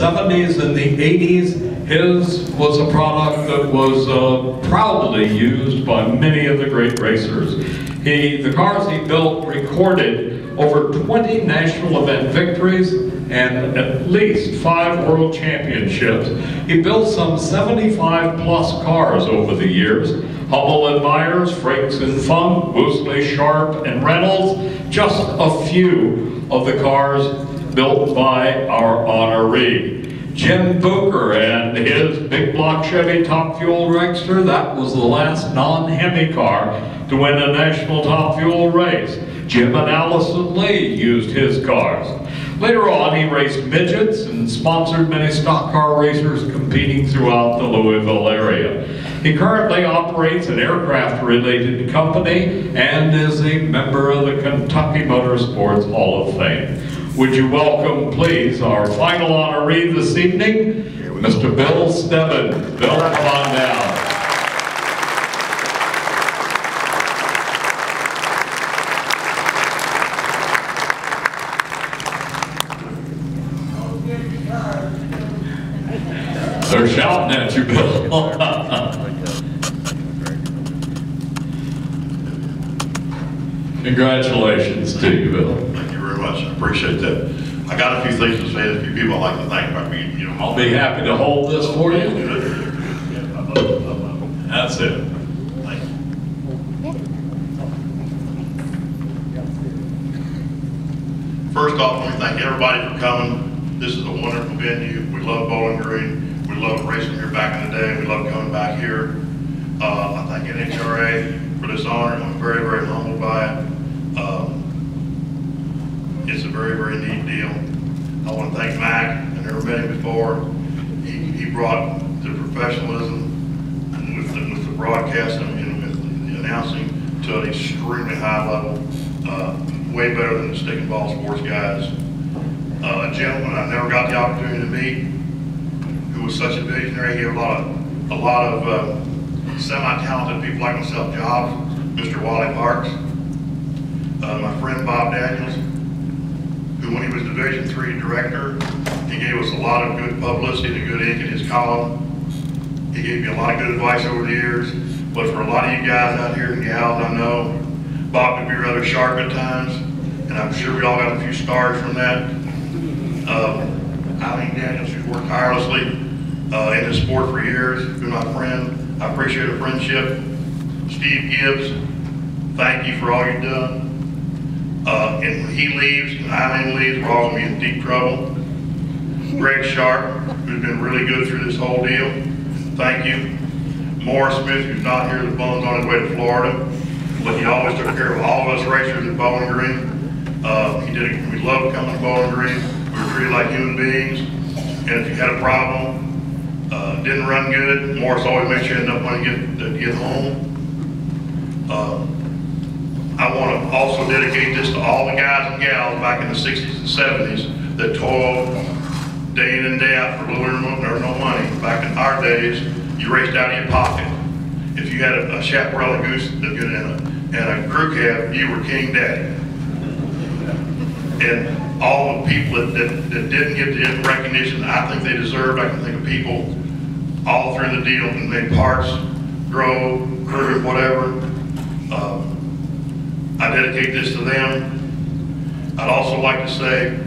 70s and the 80s, his was a product that was proudly used by many of the great racers. The cars he built recorded over 20 national event victories and at least 5 world championships. He built some 75 plus cars over the years. Hummel and Myers, Frakes and Funk, Woosley, Sharp and Reynolds, just a few of the cars built by our honoree. Jim Booker and his big block Chevy Top Fuel Dragster, that was the last non-Hemi car to win a national Top Fuel race. Jim and Allison Lee used his cars. Later on, he raced midgets and sponsored many stock car racers competing throughout the Louisville area. He currently operates an aircraft-related company and is a member of the Kentucky Motorsports Hall of Fame. Would you welcome, please, our final honoree this evening, Mr. Bill Stebbins. Bill, come on down. They're shouting at you, Bill. Congratulations to you, Bill. Thank you very much. I appreciate that. I got a few things to say, a few people I'd like to thank. I'll be happy to hold this for you. That's it. Thank you. First off, let me thank everybody for coming. This is a wonderful venue. We love Bowling Green. We love racing here back in the day. We love coming back here. I thank NHRA for this honor. I'm very, very humbled by it. It's a very, very neat deal. I want to thank Mac. I never met him before. He brought the professionalism with the broadcasting and with the announcing to an extremely high level, way better than the stick and ball sports guys. A gentleman I never got the opportunity to meet, who was such a visionary. He had a lot of semi-talented people like myself jobs. Mr. Wally Parks, my friend Bob Daniels, who when he was Division III director, he gave us a lot of good publicity and a good ink in his column. He gave me a lot of good advice over the years, but for a lot of you guys out here and gals, I know Bob could be rather sharp at times, and I'm sure we all got a few scars from that. Eileen Daniels, who's worked tirelessly in this sport for years, been my friend. I appreciate the friendship. Steve Gibbs, thank you for all you've done. And when he leaves and Eileen leaves, we're all going to be in deep trouble. Greg Sharp, who's been really good through this whole deal, thank you. Morris Smith, who's not here, the bone's on his way to Florida, but he always took care of all of us racers at Bowling Green. We loved coming to Bowling Green. We were treated like human beings, and if you had a problem, didn't run good, Morris always made sure you had enough money to get home. I want to also dedicate this to all the guys and gals back in the 60s and 70s that toiled day in and day out for little or no money. Back in our days, you raced out of your pocket. If you had a chaparral goose and a crew cab, you were King Daddy. And all the people that didn't get the recognition I think they deserved, I can think of people all through the deal and made parts, drove, crew, whatever. I dedicate this to them. I'd also like to say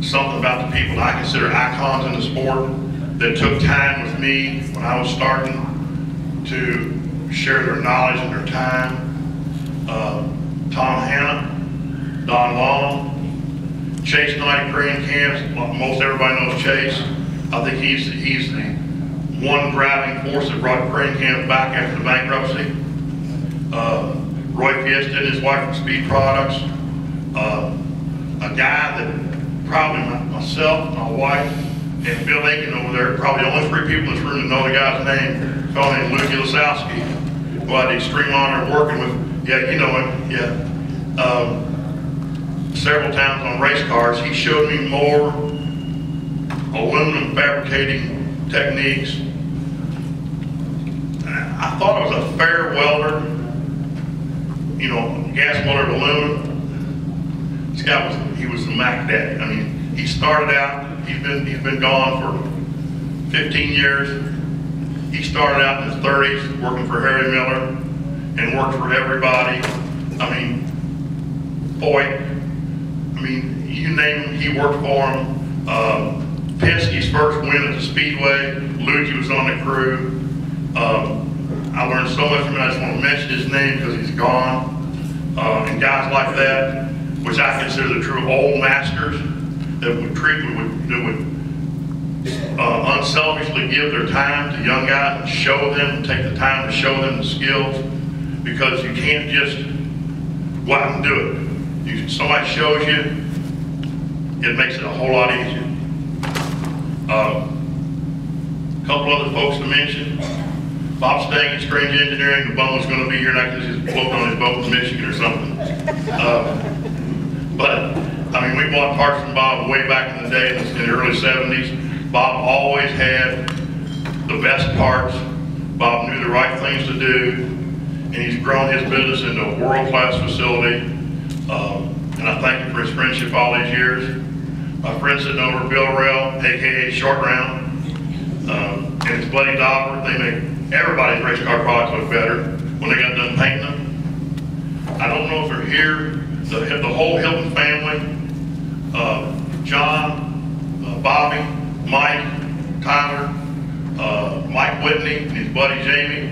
something about the people that I consider icons in the sport that took time with me when I was starting to share their knowledge and their time. Tom Hanna, Don Long, Chase Knight at Korean Camps. Most everybody knows Chase. I think he's the one driving force that brought Korean Camps back after the bankruptcy. Roy Fiesta and his wife from Speed Products. A guy that probably myself, my wife, and Bill Aiken over there, probably the only 3 people in this room that know the guy's name, a fellow named Luke Ilisowski, who I had the extreme honor of working with. Yeah, you know him, yeah. Several times on race cars. He showed me more aluminum fabricating techniques. I thought I was a fair welder, you know, gas welded aluminum. This guy he was the Mac Daddy. I mean, he started out he's been gone for 15 years. He started out in his 30s working for Harry Miller and worked for everybody. I mean, boy, I mean, you name him, he worked for him. Penske's first win at the Speedway, Luigi was on the crew. I learned so much from him, I just want to mention his name because he's gone. And guys like that, which I consider the true old masters, that would unselfishly give their time to young guys and show them, take the time to show them the skills, because you can't just go out and do it. Somebody shows you, it makes it a whole lot easier. A couple other folks to mention. Bob Stang at Strange Engineering, the bum was going to be here, and I could just float on his boat in Michigan or something. But, I mean, we bought parts from Bob way back in the day, in the early 70s. Bob always had the best parts. Bob knew the right things to do, and he's grown his business into a world-class facility. And I thank him for his friendship all these years. My friend sitting over, Bill Rail, AKA Short Round, and his buddy Dauber, they make everybody's race car products look better when they got done painting them. I don't know if they're here, the whole Hilton family, John, Bobby, Mike, Tyler, Mike Whitney, and his buddy Jamie,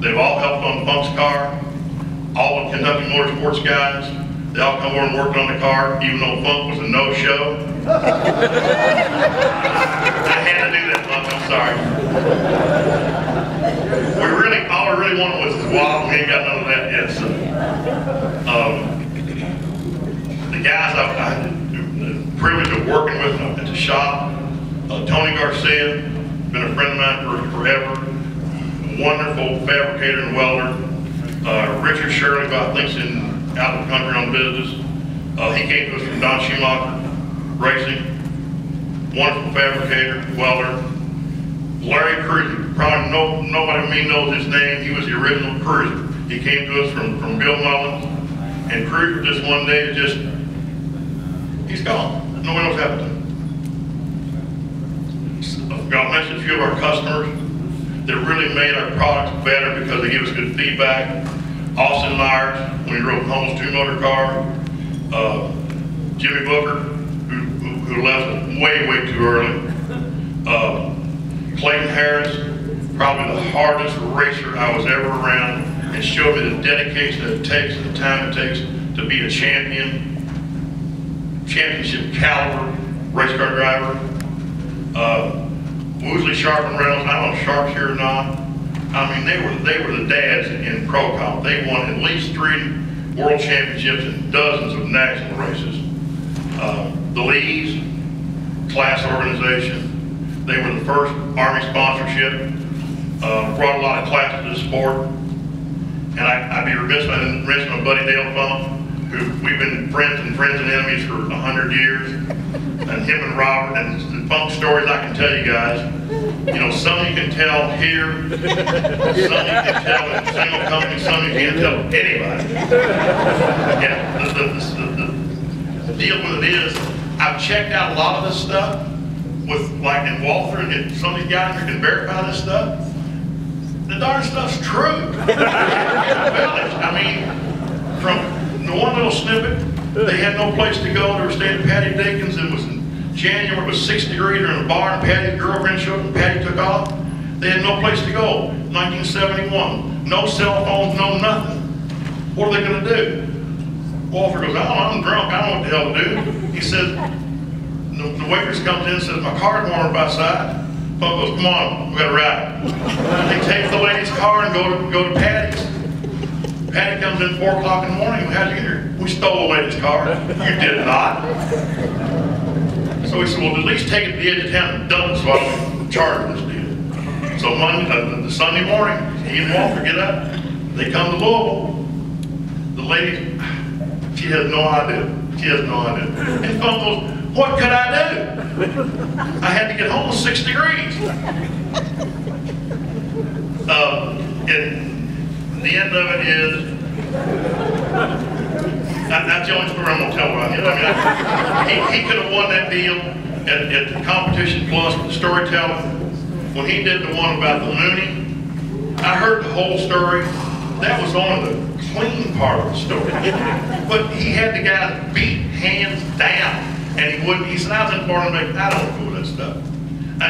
they've all helped on Funk's car. All the Kentucky Motorsports guys, they all come over and worked on the car, even though Funk was a no-show. I had to do that, Funk, I'm sorry. All we really wanted was his wallet. We ain't got none of that yet. So, the guys I've had the privilege of working with at the shop, Tony Garcia, been a friend of mine forever, wonderful fabricator and welder. Richard Shirley, who I think's out of the country on business. He came to us from Don Schumacher Racing, wonderful fabricator, welder. Larry Cruiser, probably nobody but me knows his name. He was the original Cruiser. He came to us from Bill Mullins, and Cruiser just one day, he's gone. Nobody knows what happened to him. I'll mention a few of our customers that really made our products better because they give us good feedback. Austin Myers, when he rode Homel's 2-motor car. Jimmy Booker, who left way too early. Clayton Harris, probably the hardest racer I was ever around, and showed me the dedication that it takes and the time it takes to be a championship caliber race car driver. Woosley, Sharp, and Reynolds, I don't know if Sharp's here or not. I mean, they were the dads in Pro Comp. They won at least 3 world championships and dozens of national races. The Lees, class organization. They were the first Army sponsorship, brought a lot of class to the sport. And I'd be remiss if I didn't mention my buddy Dale Funk, who we've been friends and enemies for 100 years. And him and Robert, and the Funk stories I can tell you guys. You know, some you can tell here, some you can tell in a single company, some you can't tell anybody. Yeah, the deal with it is, I've checked out a lot of this stuff with, like in Walther, and some of these guys who can verify this stuff. The darn stuff's true. I mean, from the one little snippet, they had no place to go. They were staying at Patty Dickens. It was in January, it was 6 degrees. They're in a bar, and Patty's girlfriend showed up, and Patty took off. They had no place to go. 1971. No cell phones, no nothing. What are they going to do? Walter goes, I'm drunk. I don't know what the hell to do. He says, the waitress comes in and says, my car's warmed outside. Funk goes, come on, we got to ride. They take the lady's car and go to Patty's. Patty comes in 4 o'clock in the morning. How'd you get here? We stole the lady's car. You did not. So he said, well, at least take it to the edge of town and dump it so I can charge this deal. So the Sunday morning, he and Walter get up. They come to Louisville. The lady, she has no idea. She has no idea. And Funk goes, what could I do? I had to get home with 6 degrees. And the end of it is, that's the only story I'm going to tell about him. I mean, he could have won that deal. at the Competition Plus with the storytelling, when he did the one about the Mooney, I heard the whole story. That was on the clean part of the story. But he had the guy beat hands down. And he wouldn't, he said, I was in Florida, I don't do that stuff. I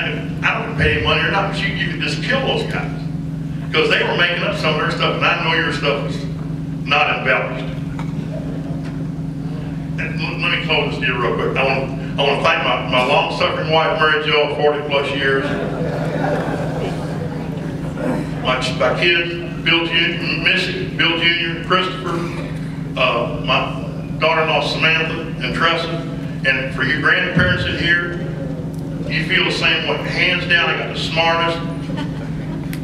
don't pay any money or not, but you can just kill those guys. Because they were making up some of their stuff, and I know your stuff was not embellished. And let me close this deal real quick. I want to thank my long-suffering wife, Mary Jo, of 40+ years. My kids, Bill Jr., Missy, Bill Jr., Christopher, my daughter-in-law Samantha and Tressa, and for your grandparents in here, you feel the same way. Hands down, I got the smartest,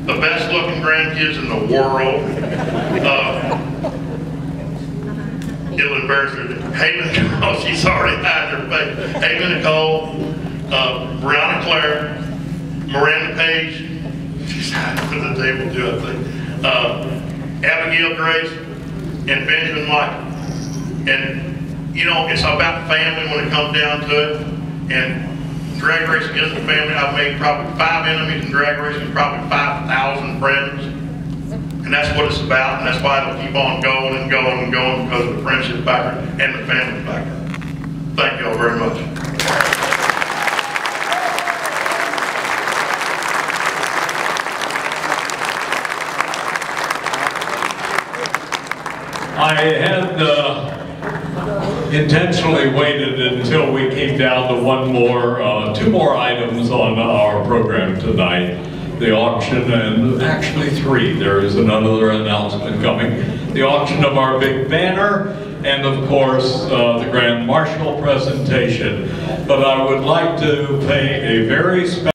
the best-looking grandkids in the world. It'll embarrass her. Haven, oh, she's already had her face. Haven Nicole, Brianna Claire, Miranda Page, she's hiding for the table too, I think. Abigail Grace, and Benjamin Michael. And you know, it's about family when it comes down to it. And drag racing is a family. I've made probably 5 enemies in drag racing, probably 5,000 friends. And that's what it's about, and that's why it'll keep on going and going and going, because of the friendship factor and the family factor. Thank you all very much. I had intentionally waited until we came down to two more items on our program tonight. The auction, and actually 3. There is another announcement coming. The auction of our big banner, and of course, the Grand Marshal presentation. But I would like to pay a very special